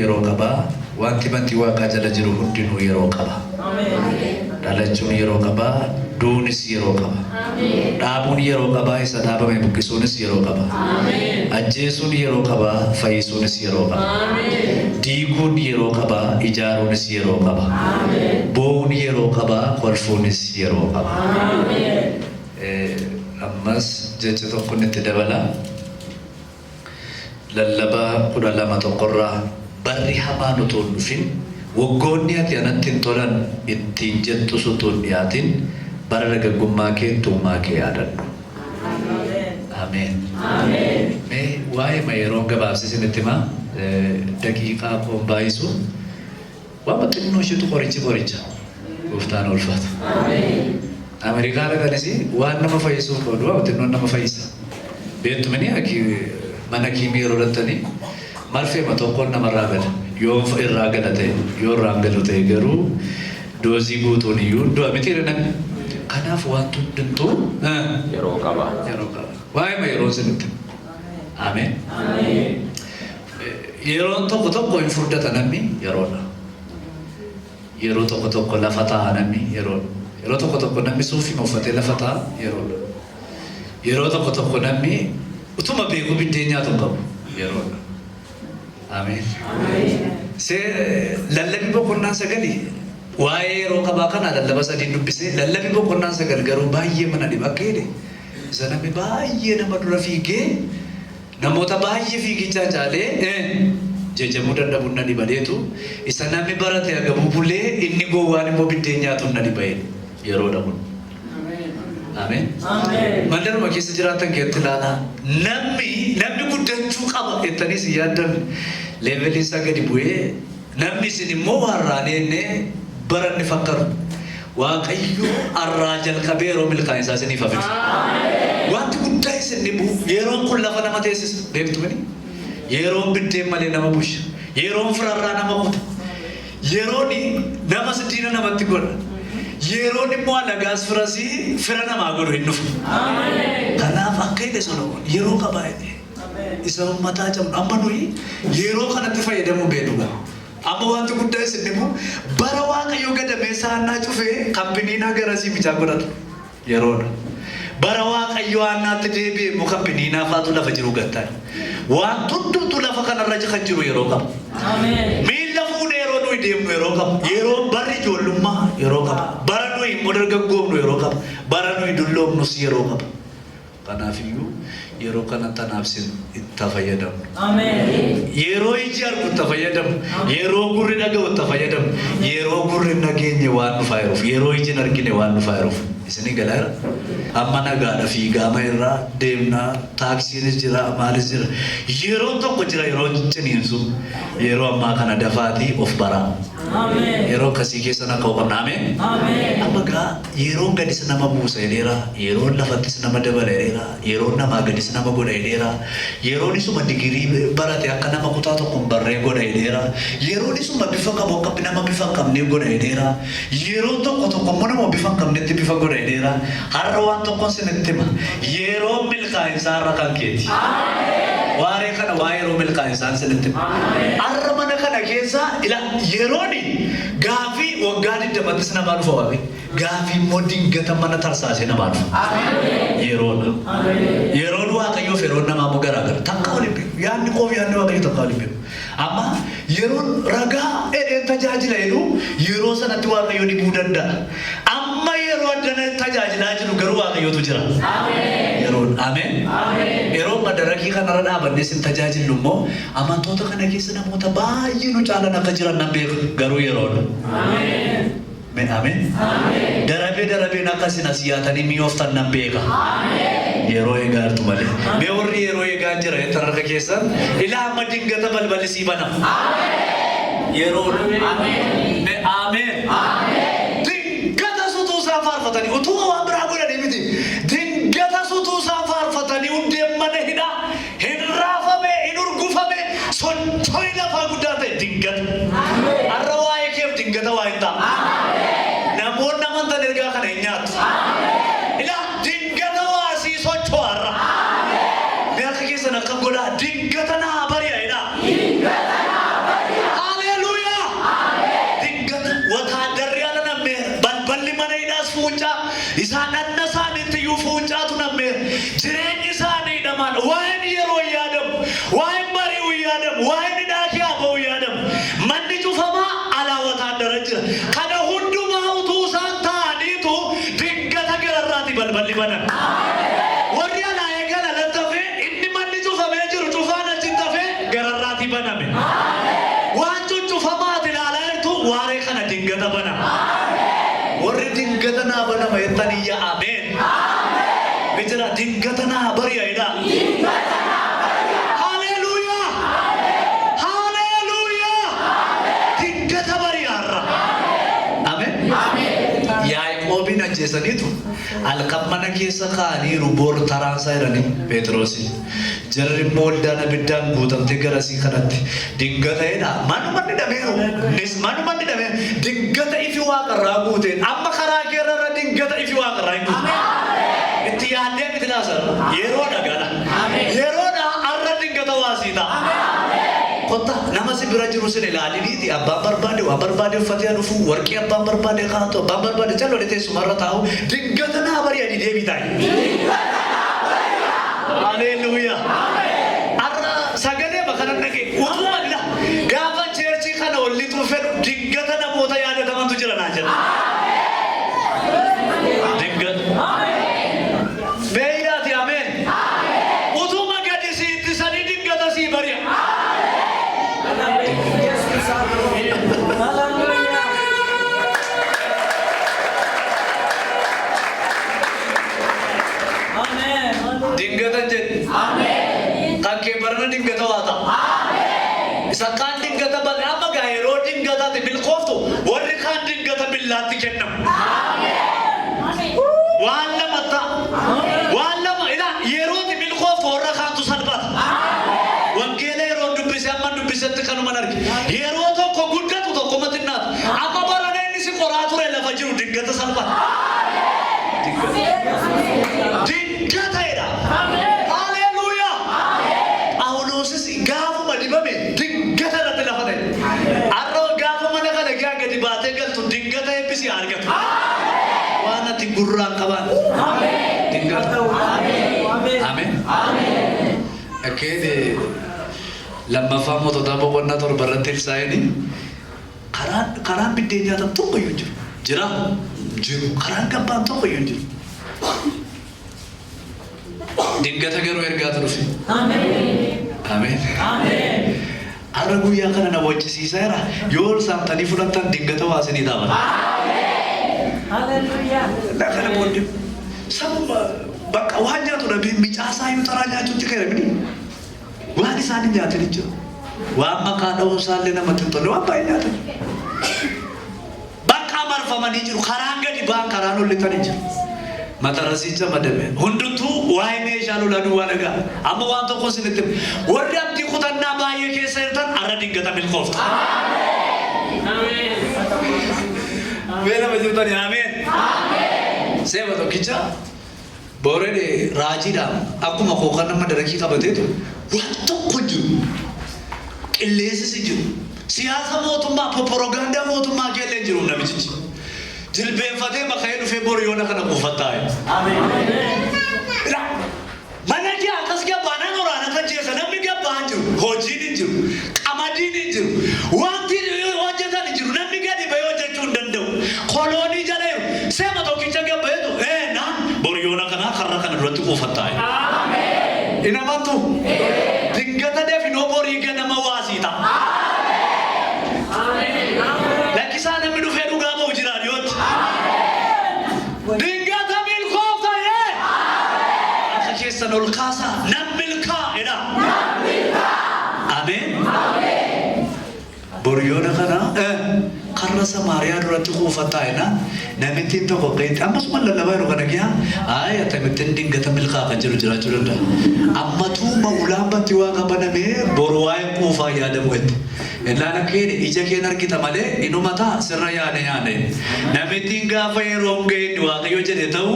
yeroo qaba. Wanti bantii Waaqaa jala jiru hundinuu yeroo qaba. Dhalachuun yeroo qaba. Duunis yeroo qaba. Dhaabuun yeroo qaba. Isa dhaabame buqqisuunis yeroo qaba. Ajjeesuun yeroo qaba. Fayyisuunis yeroo qaba. Diiguun yeroo qaba. Ijaaruunis yeroo qaba. Boo'uun yeroo qaba. Kolfuunis yeroo qaba. Ammas jecha tokko itti dabala. Lallabaa 12 tokkorraa barri hamaan utuu hin dhufin waggoonni ati anatti hin tolan ittiin jettu utuu hin dhiyaatin bara dargaggummaa kee tuumaa kee yaadadhu. Ameen. Mee waa'ee yeroo gabaabsisinitti himaa daqiiqaa koon baay'isu waan xinnoo isheetu qoricha gooftaan ulfaatu. Amerikaa dhaqanis waan nama fayyisuuf oolu waan xinnoo nama fayyisa. Beektumani mana kiimii yeroo dhattanii marfeema tokkoon namarraa gala. Yoo irraa gala ta'e yoo irraan galu ta'e garuu doozii guutuun iyyuu du'a miti jedhan. Kanaaf wanti hundumtuu yeroo qaba. Waa'ee yeroo sinitti. Ameen. Yeroon tokko hin furdata namni yeroodha. Yeroo tokko lafa taa'a namni yeroodha. Yeroo tokko namni suufii uffatee lafa taa'a yeroodha. Yeroo tokko namni utuma beeku biddeen nyaatu qabu yeroodha. Ameen. Lallabii boqonnaan sagali waa'ee yeroo qabaa kana lallaba sadii dubbisee lallabii boqonnaan sagal garuu baay'ee mana dhiba akka jedhe isa namni baay'ee nama dura fiigee namoota baay'ee fiigichaa caalee jajamuu danda'u na dhibadeetu isa namni barate agabuu bulee inni gowwaan immoo biddeen nyaatu na dhiba'e yeroodha kun. Ameen. Mandaruma keessa jiraatan keetti ilaalaa namni guddachuu qaba jettanii si yaaddan leevelii isaa gadi bu'ee namni isin immoo warraanee baranni fakkaatu Waaqayyo arraa jalqabee yeroo milkaan isaa isiniif hafitu. Wanti guddaa isin dhibu yeroon kun lafa nama teessisa beektumani yeroon biddeen malee nama busha yeroon firarraa nama kuta yeroon nama sidiina namatti godha. Yeroon immoo alagaas firasii fira namaa godhu hin dhufu. Kanaaf akka hidhe Solomoon yeroo qabaa jedhe isa uummataa jedhamu amma nuyi yeroo kanatti fayyadamuu beeknuudha. Amma wanti guddaa isin dhibu bara Waaqayyo gadameessa Haannaa cufee kampiniinaa garasii bichaa godhatu yeroodha. Bara Waaqayyo Haannaatti deebi'e immoo kampiniinaa faatu lafa jiru gattaa. Waan hundumtuu lafa kanarra kan jiru yeroo qaba. Miila fuudhee yeroo nuyi deemnu yeroo qaba. Yeroo barri ijoollummaa yeroo qaba. Bara nuyi immoo dargaggoomnu yeroo qaba. Bara nuyi dulloomnus yeroo qaba. Kanaafiyyuu yeroo kanatti anaafsin itti fayyadamu. Yeroo iji argu itti fayyadamu. Yeroo gurri dhaga'u itti fayyadamu. Yeroo gurri nageenye waan dhufaa jiruuf. Yeroo iji argine waan dhufaa jiruuf. Isinii galaara. Amma nagaadha fiigama irraa deemnaa taaksiinis jira maalis jira. Yeroo tokko jira yeroo ciniinsu yeroo ammaa kana dafaatii of baraa. Yeroo kasii keessa na ka'u qabna. Amma gaa yeroo gadis nama buusa jedheera. Yeroo lafattis nama dabala jedheera. Yeroo namaa gadis nama godha jedheera. Yeroo isuma digirii barate akka nama kutaa tokko barree godha jedheera. Yeroo isuma bifa qabu akka nama bifa hin qabne godha jedheera. Yeroo tokko immoo nama bifa hin qabnetti bifa godha jedheera. Har'a waan tokkoon sinitti hima. Yeroo milkaa'insaa irra kan keeti. Waaree kana waa yeroo milkaa'insaa sinitti hima. Har'a mana kana keessa yerooni gaafii waggaa 20 namaa dhufa waame. Gaafii immoo dingata mana tarsaasee namaa dhufa. Yeroodha. Yeroon Waaqayyoof yeroon namaa immoo garaagara. Takka waliin beeku. Yaadni koof yaadni Waaqayyo takka waliin beeku. Amma yeroon ragaa edeen tajaajila jedhu yeroo sanatti Waaqayyo dhibuu danda'a. Amma yeroo addana tajaajilaa jiru garuu Waaqayyootu jira. Yeroon ameen. Yeroo madarakii kanarra dhaabannee sin tajaajilu immoo amantoota kana keessa namoota baay'ee nu caalan akka jiran nan beeku garuu yeroodha. Ameen. Darabeen akkasiin as yaatanii mi'ooftan nan beeka. Yeroo eegaa jirtu malee. Mee warri yeroo eegaa jira tararra keessan ilaa amma dingata balballi sii banama. Yeroodha. Ameen. Dingata sutuu isaan faarfatanii utuu waan biraa godhanii miti. Dingata sutuu isaan faarfatanii hundeen mana hidhaa hin raafame hin urgufame socho'i lafaa guddaa ta'e dingata. Har'a waa'ee keef dingata waa hin ta'a. Namoonni amantan ergaa kana hin nyaatu. Ilaa dingata waa sii socho'arra. Mee akka keessan akka godhaa dingata naa bari'a jedhaa. isaan anna isaaniitti iyyuu fuuncaatu nammeera. Jireenyi isaanii dhamaan waa'een yeroo yaadamu, waa'een bari'uu yaadamu, waa'een hidhaakii haba'uu yaadamu. Manni cufamaa alaa wataadara jira. Kana hundumaa utuu isaan ta'aniitu diggata gararraati balballi banan. Warri alaa eegala lattafe inni manni cufamee jiru cufaan achitti hafe gararraati baname. Waan cuccufamaati ilaalaa jirtu waaree kana diggata banama. Warri diggata naa banama jettanii yaa ameen. Bijira diggata naa bari'aadha. Haleluuyaa. Haleluuyaa. Diggata bari'aarra. Ameen. Yaaqoobiin ajjeesaniitu halkan mana keessa kaa'aniiru boor taraansaa jedhanii Phexrosi. Jarri immoo waldaan abiddaan guutamtee garasii kanatti dingata'eedha. Manuma ni dhameeru. Manuma ni dhameeru. Diggata ifi waaqarraa guuteen amma karaa keerrarra diggata ifi waaqarraa hin guuteen. Itti yaadnee miti laasarra. Yeroodha gala. Yeroodha arra diggata waasiita. Kotta nama si bira jiru sin ilaaliniiti abbaan barbaade waan barbaade uffatee dhufu warqii abbaan barbaade kaa'atu abbaan barbaade jaloo teessumarra taa'u diggata naa bari'anii deebitaa. Haleluuyaa. Arra sagalee makanan dhage uutumadha. Gaafa cheerchii kana walitti fedhu diggata namoota yaadatamantu jira naa jedha. Diggata. Beeyyaati ameen. Utuma gadi si ittisanii diggata sii bari'a. Dinggata jedhu. Kan kee barana dinggata waata. Isa kaan dinggata balee amma gaa yeroo dinggataatti milkooftu warri kaan dinggata billaatti kennamu. Waan lama ta'a. Waan lama yerootti milkooftu warra kaantu salphata. Wangeela yeroo dubbise amma dubbisetti kanuman arge. Yeroo tokko guddatu tokko matinnaatu. Amma barana inni si qoraa ture lafa jiru dinggata salphata. Diggataadha. Haleluuyaa. Phaawulosis gaafuma dibame diggata irratti lafa ta'e. Arroo gaafa mana kana gadi baatee galtu diggata eebbisii argatu. Waan ati gurraan qabaan. Diggata. Ameen. Akkeede lammaffaa moototaa boqonnaa torba irratti ibsaa'anii karaan biddeen nyaatan tokko iyyuu jiru. Jira. Jiru. Karaan gabbaan tokko iyyuu jiru. Diggata garuu ergaatu dhufe. Ameen. Har'a guyyaa kana na wajjisiisaa jira. Yoo saamtanii fudhattan diggata waasinii taa'an. Haleluuyaa. Kana booddee sababa bakka waan nyaatu dhabii micaasaa yoo taraa nyaachuutti qayyamini. Waan isaanii nyaatanii jiru. Waan maqaa dha'uun isaallee namatti hin tolle waan baay'ee nyaatan. Bakka marfamanii jiru. Karaan gadi ba'an karaan hollitanii jiru. Matarasicha madame. Hundumtuu waa'ee meeshaa lolaa waan dhagaa. Amma waan tokko isinitti warri abdii kutannaa baay'ee keessa jirtan arra diggata milkoofta. Beela majirtani ameen. Seema tokkicha booree raajiidhaan akkuma kookan nama darakii qabateetu waan tokko jiru. Qilleensi jiru. Siyaasa mootummaa propagaandaa mootummaa keellee jiru namichichi. Jilbeenfatee maka'ee dhufee boriyoona kana kuufattaaye. Mana kee akkas gabbaanaan waraana tajjeessa namni gabbaan jiru hojiin hin jiru qamadiin hin jiru wanti hojjetan hin jiru namni gadi bahee hojjechuu hin danda'u koloonii jala jiru seema tokkicha gabbayeetu naan boriyoona kanaa karra kana duratti kuufattaaye. Hin amantu diggata deefinoo borii ganama waasii ta'a. Lakkisaa namni dhufee dhugaa bahu jiraan yootti. Diggata milkoofta yee. Akka keessan ol kaasa nam milkaa'edha. Ameen. Boriyoona kana karra Samaariyaa duratti kuufattaa'edha. Namittiin tokko qeetti ammasuma lallabaa yeroo kana giyaa atamittiin diggata milkaa kan jiru jiraachuu danda'a. Ammatuuma ulaan batti waaqa banamee boru waa'ee kuufaa yaadamu itti. Illaan akkeen ija keen argita malee inumata sirra yaane. Namittiin gaafa yeroo ga'een waaqayyo jedhe ta'u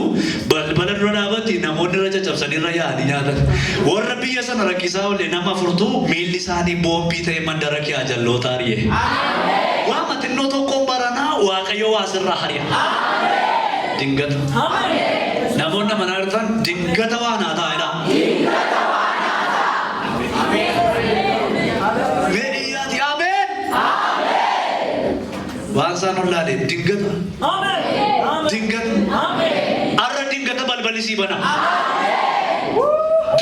balbala dura dhaabatti namoonni irra caccabsanii irra yaa'anii nyaatan. Warra biyya sana rakkisaa oole nama furtuu miilli isaanii boombii ta'e mandara kee ajalloota ari'e. Waa matinnoo tokkoon baranaa waaqayyo waa sirra hari'a. Dinggata. Namoonni mana argatan dinggata waan haa ta'edha. Meedhiyaati ameen. Waan isaan ollaale dinggata. Dinggata. Arra dinggata balballi sii bana.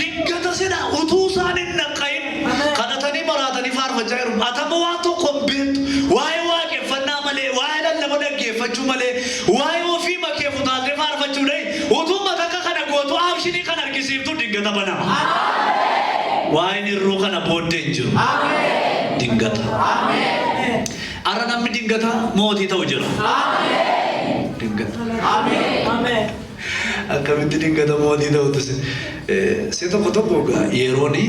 Dinggata sina utuu isaan hin naqayin kadhatanii maraatanii faarfachaa jiru. Atama waan tokko hin beektu. Waa'ee waaqeffannaa malee, waa'ee lallaba dhaggeeffachuu malee, waa'ee ofii makee futaallee faarfachuu dhahi. Utuu matakka kana gootu aabshinii kan argisiiftu dinggata bana. Waa'een irruu kana booddee hin jiru. Dinggata. Arra namni dinggata mootii ta'u jira. Dinggata. Akkamitti dinggata mootii ta'utu si tokko yerooni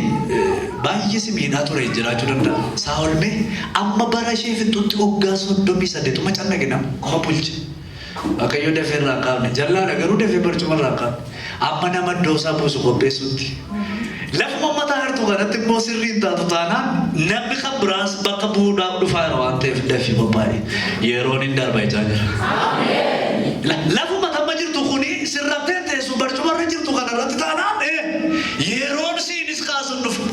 baay'ee si miidhaa ture jiraachuu danda'a. Saa'olmee amma bara ishee fixutti waggaa 38 cannaqina kuma bulche. Waaqayyo dafee irraa qaabne jallaadha garuu dafee barcuma irraa qaabne. Amma nama doosaa buusu qopheessutti. Lafuma mataa hartuu kanatti immoo sirriin taatu taanaan namni kan biraas bakka bu'uudhaaf dhufaa jira waan ta'eef dafii qophaa'e. Yeroon hin darba ijaa jira. Lafuma tamma jirtu kuni sirrattee teessu barcuma irra jirtu kanarratti taanaan yeroon siinis kaasuun dhufu.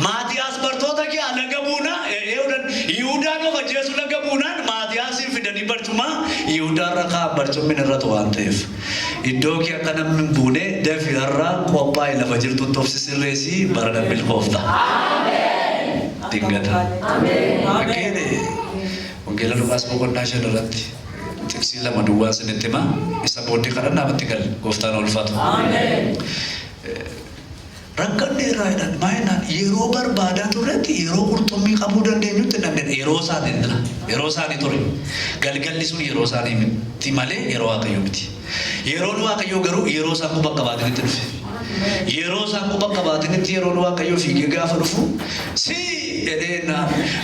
Maatiyaas bartoota kee laga buunaa Yihuudaan of ajjeesu laga buunaan Maatiyaasiin fidanii barcuma Yihuudaan rakaa barcummin irratti waan ta'eef. Iddoo kee akka namni buune dafii irraa qophaa'e lafa jirtutti of sisirreessi bara dhabbil koofta. Dinggata. Akkeene wangeela Luqaas boqonnaa 5 irratti tiksii 2 duwwaa sinitti himaa isa booddee kadhannaa namatti gal gooftaan ulfaatu. Rakkanne irraa jedhan baay'inaan yeroo barbaadaa turretti yeroo qurxummii qabuu dandeenyutti dandeenye yeroo isaanii dira yeroo isaanii ture galgalli sun yeroo isaanii miti malee yeroo waaqayyoo miti. Yeroon waaqayyoo garuu yeroo isaan bakka baatinitti dhufe. Yeroo isaan bakka baatinitti yeroon waaqayyoo fiigee gaafa dhufu si edena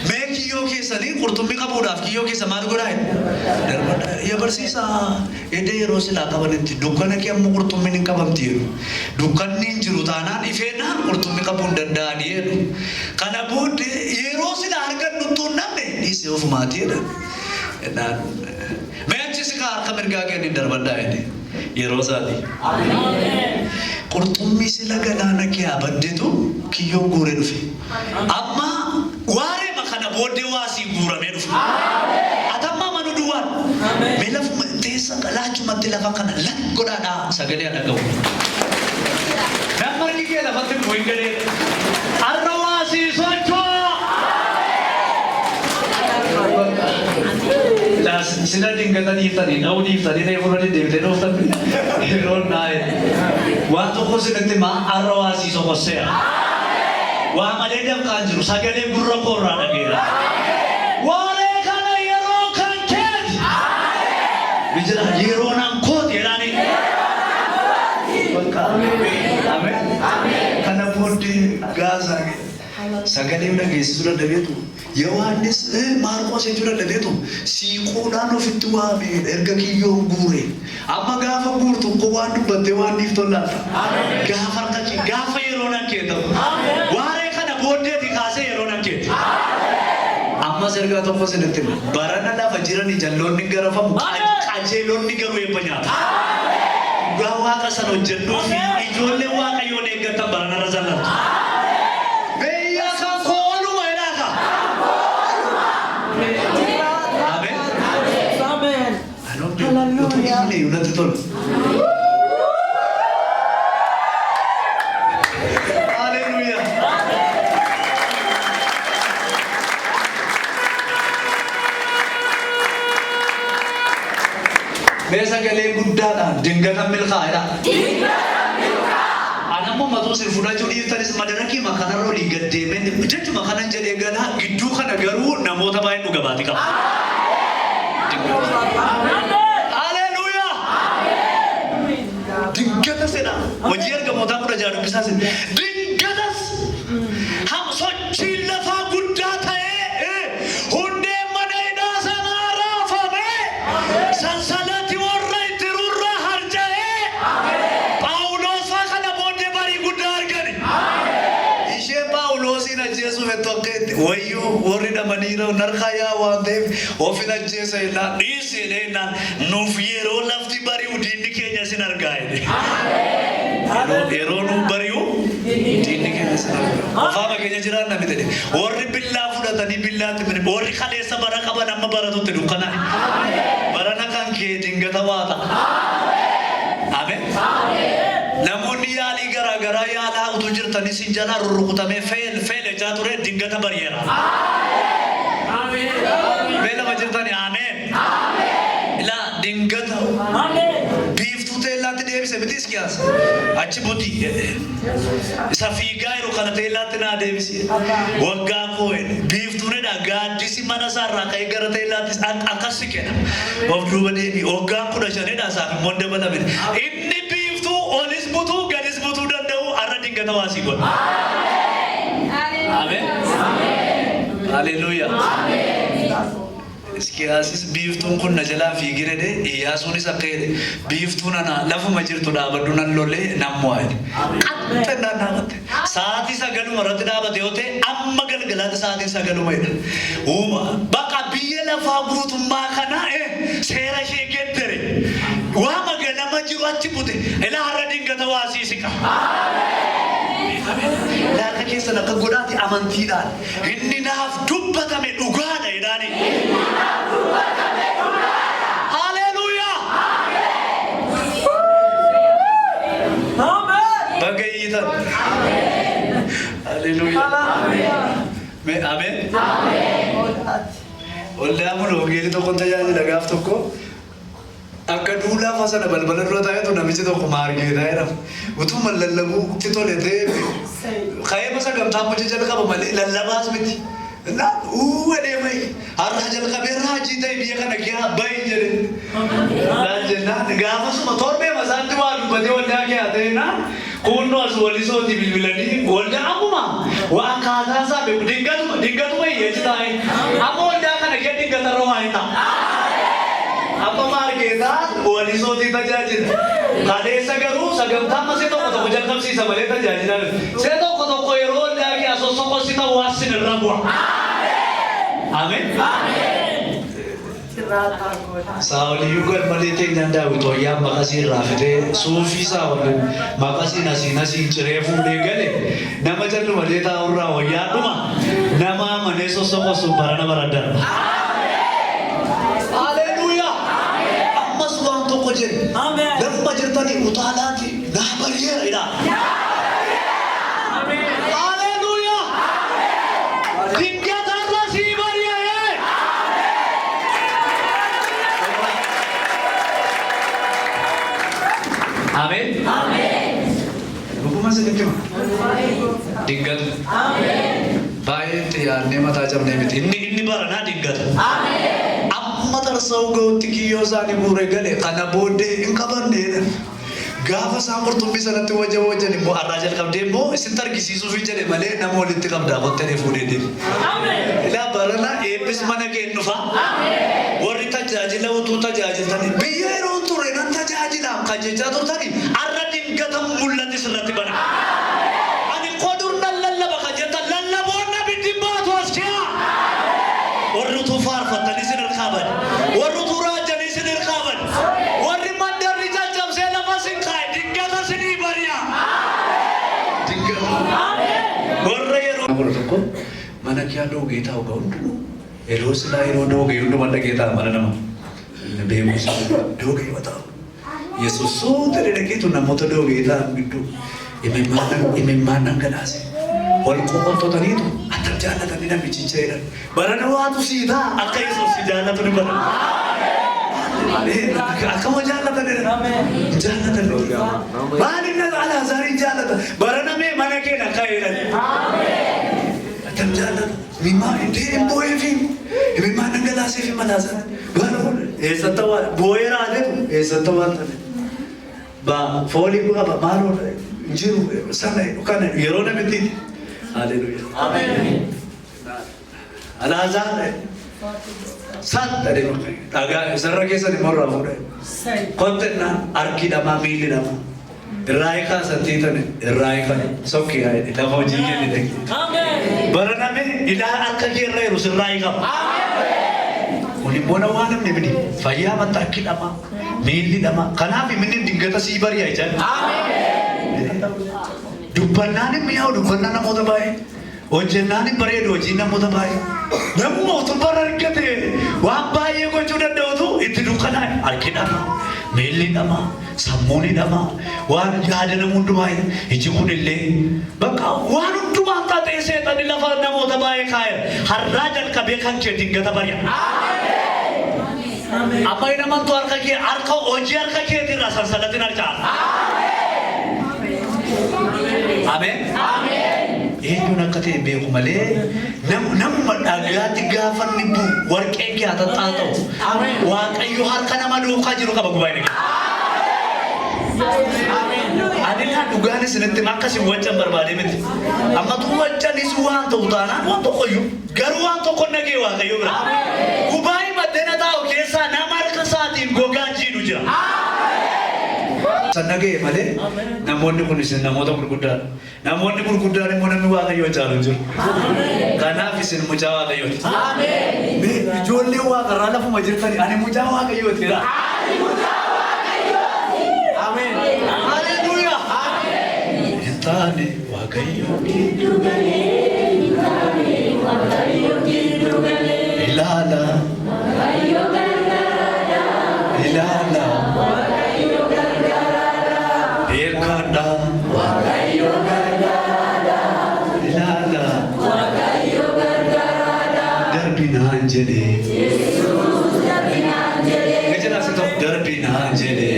mee kiyyoo keessanii qurxummii qabuudhaaf kiyyoo keessa maal godhaa yaa barsiisa edee yeroo silaa qabanitti dukkana kee ammoo qurxummiin hin qabamti jedhu dukkanni hin jiru taanaan ifeenaan qurxummii qabuu hin danda'an jedhu kana booddee yeroo silaa argannutti namne dhiisee ofumaati jedhan mee achisi kaa harka mirgaa kennin darbadhaa jedhe yeroo isaati. Qurxummii sila galaana kee abaddeetu kiyyoon guuree dhufe. Amma waaree makana booddee waasii guuramee dhufe. Atammaa manu duwwaan. Mee lafuma teessa laachumatti lafa kana lakkoodhaadhaa sagalee dhagahu. Namni kee lafatti bu'in galee har'a waasii socho'aa. Sila dinggata dhiiftanii dha'uu dhiiftanii ta'ee fudhanii deebitee dhooftanii yeroon naa'e waan tokko sinatti har'a waasii soqosseera. Waa malee damqaan jiru sagalee gurra koorraa dhageera. Waaree kana yeroo kan keeti. Bijira yeroo nan kooti jedhanii. Kana booddee gaasaa sagalee dhageessisuu dadhabeetu. Yohaannis Maarqos jechuun dadhabeetu siiquudhaan ofitti waame erga kiyyoon guure. Amma gaafa guurtu ko waan dubbattee waan dhiiftoon laata. Gaafa harkatti gaafa yeroo nan kee ta'u. Waaree kana booddeeti kaasee yeroo nan keeti. Ammas ergaa tokko sinitti barana lafa jiran jalloonni garafamu qajeelonni garuu eebba nyaata. Dhugaa waaqa sana hojjedhuu fi ijoollee waaqayyoon eeggatan barana irra jallatu. Unati tol. Hallelujah. Besa galee guddaadhaan dinggata milkaa'edha. Anammoo matuu sin fudhachuu dhiiftanis madarakii makanarra olii gaddeemee jechuma kanan jedhee gala gidduu kana garuu namoota baay'ee dhuga baati qaba. Dinggata sedha hojii ergamootaa kudha jaha dubbisaa sin dinggatas ham sochiin lafaa guddaa ta'ee hundeen mana hidhaa sanaa raafamee sansalatti warra itti rurraa harca'ee Phaawulos faa kana booddee barii guddaa argani. Ishee Phaawulosiin ajjeesuuf tokkeetti wayyuu warri dhamaniira narkaa yaa waan ta'eef ofin ajjeesa jennaan dhiisee jennaan nuuf yeroo lafti barii udiinni Yeroo nu bari'u diinni keenya sana afaama keenya jiraan namni ta'e warri billaa fudhatanii billaatti mini warri kaleessa bara qaban amma baratutti dukkana barana kan kee dingata waata Amen. Namoonni yaalii garaagaraa yaalaa utuu jirtanii sin jalaa rurrukutamee feele jaa ture dingata bari'eera. Beelama jirtanii Amen. Ilaa dingata biiftuu teellaatti deebise miti iskiyaas achi buti isa fiigaa yeroo kana teellaatti naa deebise waggaa koo'e biiftuunidha gaaddisi mana isaarraa ka'ee gara teellaatti akkasi kenna of duuba deebi waggaa 15dha isaaf immoo dabalame inni biiftuu olis butuu gadis butuu danda'u har'a dingata waasii godha. Amen. Hallelujah. Iskiyaasis biiftuun kun na jalaa fiigire de Iyyaasuunis akka jedhe biiftuun ana lafuma jirtu dhaabadhu nan lolee nan mo'aadhe. Qaxxannaan dhaabate. Sa'aatii 9 irratti dhaabate yoo ta'e amma galgalaatti sa'aatii 9 jedha. Bakka biyya lafaa guutummaa kana seera ishee geddere. Waa maganama jiru achi bute. Ilaa har'a dingata waasiisi qaba. Laata keessa akka godhaati amantiidhaan inni naaf dubbatame dhugaadha jedhaani. Hallelujah. Amen. Bagayyitan. Hallelujah. Amen. Amen. Ollee ammoo ogeessi tokko tajaajila gaaf tokko akka duulaa fasana balbala dura taa'etu namichi tokko maargee taa'edha. Utuma lallabuutti tole ta'e ka'ee masa gamtaa hojii jalqaba malee lallabaas miti. Adeemee har'a jalqabee raajii ta'e biyya kana kee baay'ee jedhe. Jennaan gaafasuma torbee masaatti waa dubbatee waldaa kee haa ta'e kunnoo as walisooti bilbilanii waldaa akkuma waa akkaataa isaa beeku dingatuma hiyyeechi taa'e amma waldaa kana kee dingata romaa hin ta'a. Apa marketaa walisooti tajaajila. Kaleessa garuu sagantaa masee tokko jalqabsiisa malee tajaajila. See tokko yeroo waldaa kee asosokosita waasin irra bu'a. Amen. Saawliyyuu galmalee teenyaan daawwitoo yaa maqasii irraa fidee suufii saawwan maqasiin asiin ciree fuudhee gale nama jallu malee taa'urraa wayyaadhuma nama amanee sosokosu barana bara darba. Amen. Lafuma jirtanii utaalaati naa bari'eera. Hallelujah. Dingata irra sii bari'ee. Amen. Dhuguma sitti hima. Dingata. Baay'ee xiyyaannee mataa cabnee miti. Inni baranaa dingata. Matarsa'u gootti kiyyoo isaanii bu'uure gale kana booddee hin qabanneedha. Gaafa isaan qurxummii sanatti wajjan immoo har'aa jalqabdee immoo isitti argisiisuuf jedhe malee nama walitti qabdaa qottanii fuudhee deemu. Ilaa barana eebbis mana kee dhufa. Warri tajaajila utuu tajaajiltanii biyya yeroo ture nan tajaajilaam kan jechaa turtanii har'a dingata mul'atti sirratti bana. Ani qodur nan lallaba kan jettan lallaboonna bitti baatu as kee. Warri utuu faarfattanii sin hirkaaban. Warri utuu raajanii sin hirkaaban. Warri mandarri caccabsee lafa sin kaa'e dingata sinii bari'a. Dingata. Warra yeroo tokko mana kee doogee taa'u ga'u hunduu yeroo silaa yeroo doogee hunduma dhagee ta'a mana nama. Beekus doogee mataa'u. Yesuus suuta dhaqeetu namoota doogee ta'an gidduu imimmaan dhangalaase. Wal qoqqoototaniitu akka jaallatanii namichi jedhan. Barana waatu sii ta'a akka Yesuus si jaallatu ni bara. Akkama jaallatanidha. Jaallatanidha. Maaliif na Alaazaariin jaallata? Barana mee mana kee akka jedhan. Akkam jaallata. Mimmaa deem boo'eefi mimmaa dhangalaaseefi malaasan. Eessatti waan boo'eeraa jedhu eessatti waan ta'e. Foolii qaba maaloo jiru sana kana yeroo namitti. Hallelujah. Amen. Alazar. Sat tadi makai. Agak sarra keessa ni morra fuudhe. Konten na arki dama miili dama. Irraayika santiitan irraayika sokki haa lafa hojii kenni dhaqe. Amen. Baraname ilaa akka keerra jiru sirraayika. Amen. Kuni Bona waan namni bidi fayyaa mataa akki dhama miilli dhama kanaaf minni dingata sii bari'a jechuudha. Ameen. Dubbannaan mi'aawu dubbannaa namoota baay'ee hojjennaan bareedu hojii namoota baay'ee namni mootummaa argate waan baay'ee gochuu danda'utu itti dukkanaa harki dhama miilli dhama sammuun dhama waan yaada nama hundumaa iji kun illee bakka waan hundumaa taatee seexanni lafa namoota baay'ee kaa'e har'aa jalqabee kan kee dingata bari'a. Amma namantu harka kee harka hojii harka keetirraa sansalatiin harkaa. Ameen. Eenyuun akka ta'e beeku malee namuma dhagaatti gaafa ni bu'u warqeen kee haxaxaa ta'u Waaqayyo harka nama duukaa jiru qaba gubaa'ee. Ani kan dhugaan isinitti akkasiin wajjin barbaade miti. Amma tu wajjinis waan ta'u taanaan waan tokkoyyuu garuu waan tokko nagee Waaqayyo bira. Gubaa'ee maddeen taa'u keessaa nama harka isaatiin gogaa jiidhu jira. Sanagee malee namoonni kunis namoota gurguddaadha. Namoonni gurguddaan immoo namni Waaqayyo caalu jiru. Kanaaf isin mucaa Waaqayyooti. Ijoollee Waaqarraa lafuma jirtanii ani mucaa Waaqayyooti. Ameen. Haleluuyaa. Taane Waaqayyo giddu galee ilaala. Waaqayyo gargaara. Ilaala. Waaqayyo gargaara. Beekadha. Waaqayyo gargaara. Ilaala. Waaqayyo gargaara. Darbinaan jedhee. Yesuus darbinaan jedhee. Gajjala si tokko darbinaan jedhee.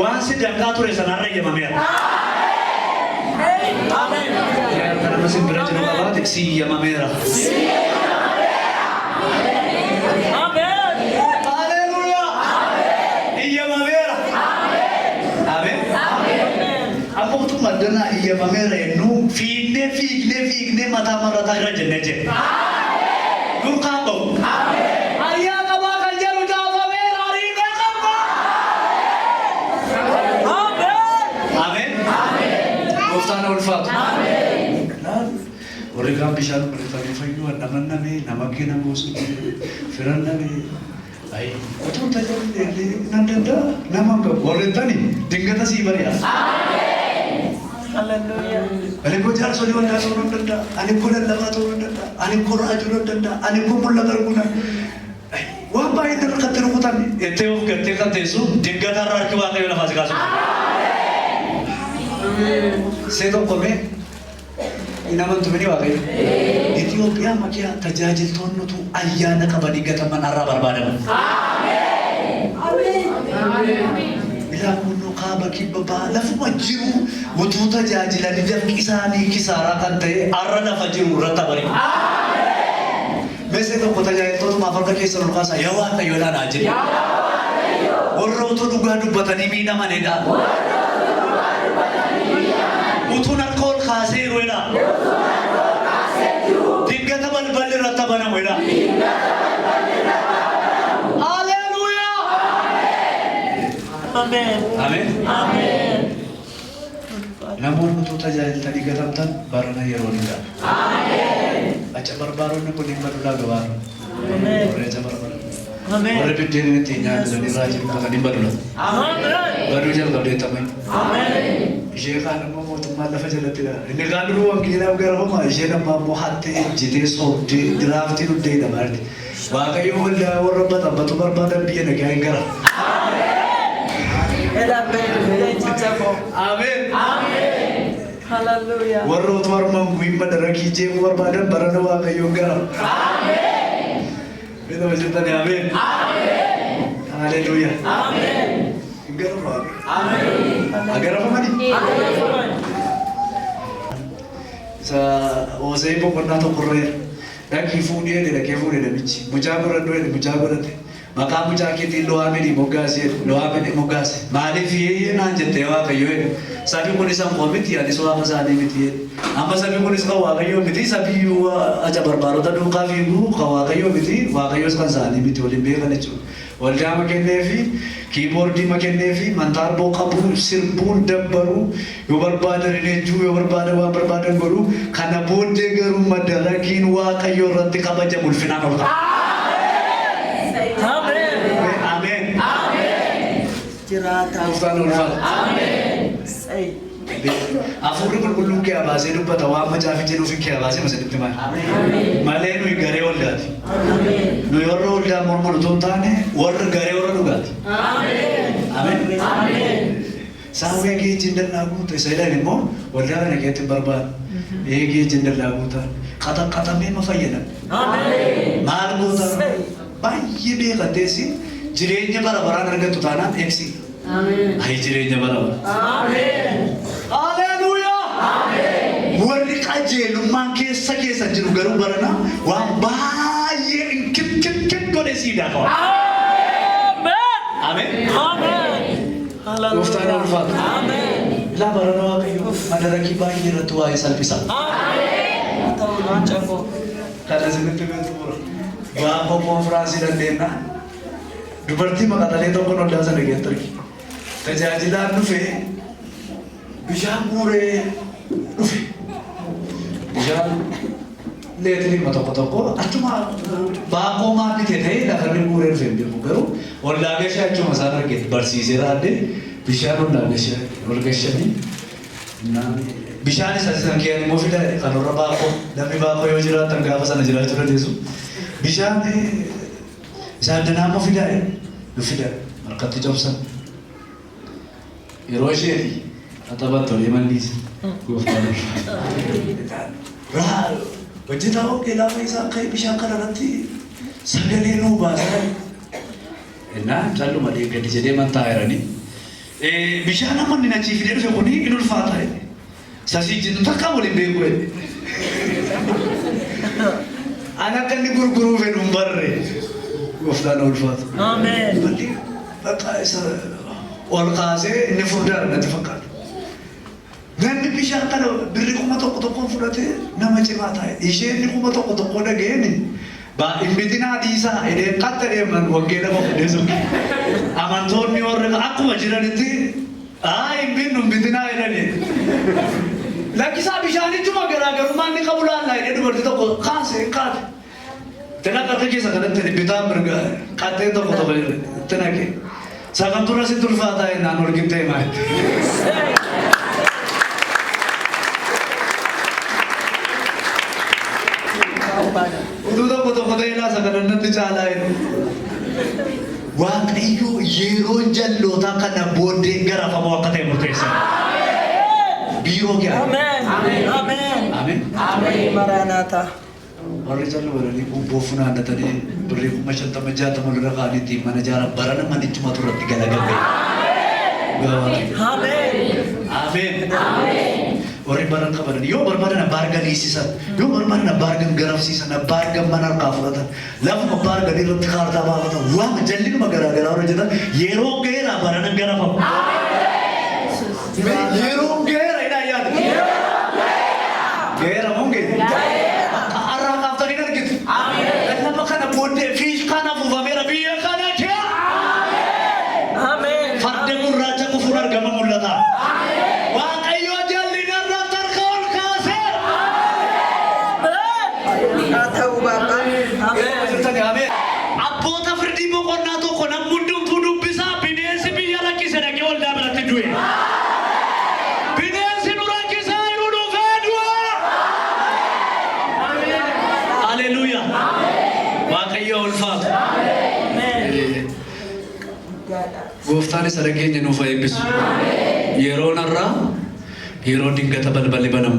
Wansi dangkaa ture sanarra eeyyamameera. Ameen. Kana masin bira jiru qabaate si eeyyamameera. Ameen. Haleluuyaa. Eeyyamameera. Ameen. Amma utuma danaa eeyyamameera jennu fiignee mataa marataa irra jennee jenna. Duukaa bahu. Sana ulfaatu. Warri kaan bishaan barreeffamee fayyuu namanname nama kenna gosu firanname otoo tajaajillee nan danda'a nama warreettani dingata sii bari'a. Ani ko jaarsolii waldaa ta'uu nan danda'a. Ani ko lallabaa ta'uu nan danda'a. Ani ko raajuu nan danda'a. Ani ko mul'ata arguudha. Waan baay'ee irra kan rukutan itti of gattee kan teessu dingata irraa harki Waaqayyo lafaa si kaasu. Seeton komee inamantu mini Waaqayyo. Itoophiyaa makiyaa tajaajiltoonnutu ayyaana qabanii gataman har'aa barbaadaman. Ilaa kunnoo kaaba kibba ba'aa lafuma jiru utuu tajaajilanii dafqi isaanii kisaaraa kan ta'e har'a lafa jiru irratti bari. Meeshaa tokko tajaajiltootumaaf harka keessa ol kaasaa yaa Waaqayyo laanaa jedhe. Warra utuu dhugaa dubbatanii miidhamanidha. Utuun harka ol kaasee jiruudha. Dingata balballi irratti banamuudha. Haleluuyaa. Ameen. Ameen. Namoonni utuu tajaajiltanii gatamtan barana yeroo ni ga'a. Acha barbaaroonni kun hin badulaa gabaadha. Warreecha barbaada. Warri biddeen itti nyaatanii raajii uffatanii badula. Baduu jalqabdee tamai. Ishee kaan immoo mootummaan lafa jalattiidha. Inni kaan duruu wangeelaaf gara homaa isheen ammaa immoo hattee ejjitee soobdee diraaftii dhuddee dabalte. Waaqayyo waldaa warra baxabbatu barbaadan biyya nagaa hin gara. Ameen. Haleluuyaa. Warra utuu harmaan guyyimma darakii jeequu barbaadan barana Waaqayyo hin gara. Bina hojjetanii ameen. Haleluuyaa. Agar apa mani? Sa Osei pun pernah tu korek. Dan kifu dia, bici. Mujago rando dia, mujago rande. Maqaa mucaa keetiin Loo'aamedii moggaasee Loo'aamedii moggaase. Maaliif naan jettee Waaqayyo jedhe. Sabi kun isa miti anis waaqa isaanii miti. Amma sabi kun isa Waaqayyo miti sabi aja barbaadota duukaa fiigu kan Waaqayyo miti Waaqayyos kan isaanii miti waliin beekan jechuudha. Waldaa makennee fi kiiboordii makennee fi mantaarboo qabu sirbuun dabbaru yoo barbaadan leenjuu yoo barbaadan waan barbaadan godhu kana booddee garuu madaragiin Waaqayyo irratti kabajamu ulfinaan ol qaba. Amen. Amen. Jirata. Amen. Afurri qulqulluun kee abaasee dubbata waan macaafi jedhuuf kee abaasee masaditti maal. Malee nuyi garee waldaati. Nuyi warra waldaa morman otoo hin taane warra garee warra dhugaati. Amen. Saawwee geejjiin dallaa guuta isa jedhan immoo waldaa kana keessatti barbaadu. Geejjiin dallaa guuta qaxamee ma fayyadan. Maal guuta baay'ee beekateessi jireenya bara baraan argattu taanaan eebsi. Ayi jireenya bara bara. Warri qajeelummaan keessa jiru garuu barana waan baay'ee kip godhe siidaa qaba. Amen. Gooftaan ulfaatu. Laa barana Waaqayyo madarakii baay'ee irratti waa'ee salphisa. Kana isinitti beektu bura. Gaafa konfiraansii dandeenya. Dubartii maqatalee tokkoon waldaa sana keessatti argi. Tajaajilaan dhufe bishaan guuree dhufe. Bishaan leetirii tokko achuma baakoo maatii ta'e lafarri guuree dhufe hin beeku garuu waldaa gashee achuma isaan argite barsiisee raadde bishaan waldaa gashee ol gashanii bishaan isa san kiyaan immoo fida kan warra baakoo namni baakoo yoo jiraatan gaafa sana jiraachuu dandeessu bishaan isaan danaa immoo fida nu fida harkatti cabsan yeroo isheeti atabattu deeman dhiise gooftaan hojjetaa hoggee laafa isaa akka bishaan kanarratti sagalee nuu baasan innaan calluma deeggadi jedhee mantaa jiranii bishaan amma inni achii fidee dhufe kuni in ulfaata sasii jennu takka waliin beeku an akka inni gurguruu fedhu hin barre gooftaan ulfaata. Ameen. Bakka isa ol kaasee inni furdaan natti fakkaata. Namni bishaan kana birri kuma tokko fudhate nama cimaa taa'e. Isheen kuma tokko dhageenye hin bitinaa dhiisaa edeen qatta deeman waggeedha qofdeessu. Amantoonni warra akkuma jiranitti hin binnu hin bitinaa jedhani. Lakkisaa bishaanichuma garaagarummaa inni qabu laallaa jedhee dubartii tokko kaasee kaate. Tena qatta keessa kanatti bitaa mirga qattee tokko tena kee. Sagantura sitti ulfaataa jennaan ol qixxee maayette. Utuu tokko ta'ee laasa kanannatti caalaa jedhu. Waaqayyo yeroo jallootaa kana booddee garafamoo akka ta'e murteessa. Biiroo kee. Ameen. Maranatha. Warri jalloo warri bubboo funaannatanii birrii 50-60 lira kaanitti mana ijaara barana manichuma turratti galagalee. Ameen. Warri baran qaban yoo barbaadan baargan hiisisan yoo barbaadan baargan garafsiisan baargan mana harkaa fudhatan lafuma baargan irratti kaartaa baafatan waan jallinuma garaagaraa hojjetan yeroo geera barana garafamu. Yeroo geera hidhaa yaada. Geera mungee. Arraa kaaftanii argitu. Nama kana booddee fiish kana fuufameera biyya kana kee. Farda gurraacha kufuun argama mul'ata. Abboota firdii boqonnaa tokko namni hundumtuu dubbisaa bineensi biyya rakkise dhaqee waldaa biratti du'e. Bineensi nu rakkisaa jiru dhufee du'a. Haleluuyaa. Waaqayyo ulfaatu. Gooftaan isa dhageenya nuuf eebbisu. Yeroo narraa yeroo dingata balballi banamu.